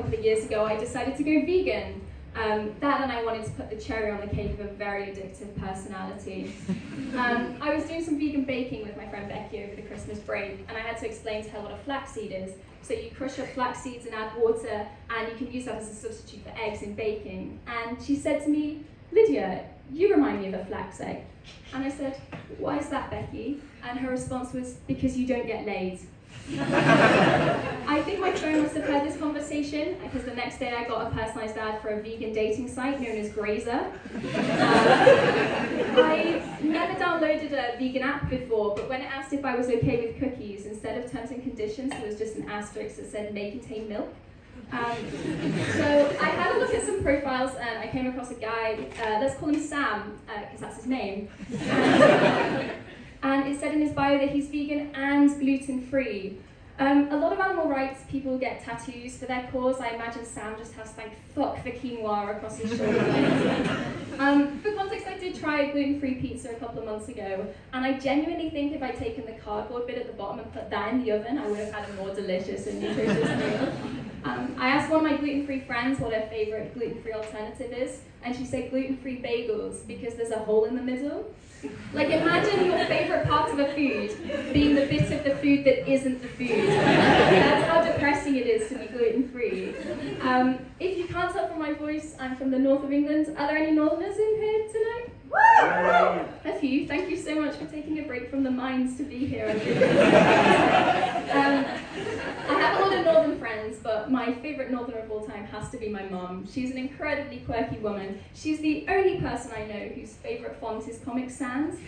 couple of years ago, I decided to go vegan. That and I wanted to put the cherry on the cake of a very addictive personality. I was doing some vegan baking with my friend Becky over the Christmas break, and I had to explain to her what a flaxseed is. So you crush up flax seeds and add water, and you can use that as a substitute for eggs in baking. And she said to me, "Lydia, you remind me of a flax egg." And I said, "Why is that, Becky?" And her response was, "Because you don't get laid." I think my phone must have heard this conversation, because the next day I got a personalised ad for a vegan dating site known as Grazer. I've never downloaded a vegan app before, but when it asked if I was okay with cookies, instead of terms and conditions, there was just an asterisk that said may contain milk. So I had a look at some profiles, and I came across a guy, let's call him Sam, because that's his name. And it said in his bio that he's vegan and gluten-free. A lot of animal rights people get tattoos for their cause. I imagine Sam just has "thank fuck for quinoa" across his shoulder. For context, I did try a gluten-free pizza a couple of months ago, and I genuinely think if I'd taken the cardboard bit at the bottom and put that in the oven, I would have had a more delicious and nutritious meal. I asked one of my gluten-free friends what her favourite gluten-free alternative is, and she said gluten-free bagels because there's a hole in the middle. Like, imagine your favourite part of a food being the bit of the food that isn't the food. That's how depressing it is to be gluten-free. If you can't tell from my voice, I'm from the north of England. Are there any northerners in here tonight? A few. Thank you so much for taking a break from the mines to be here. I have a lot of northern friends, but my favourite northerner of all time has to be my mum. She's an incredibly quirky woman. She's the only person I know whose favourite font is Comic Sans.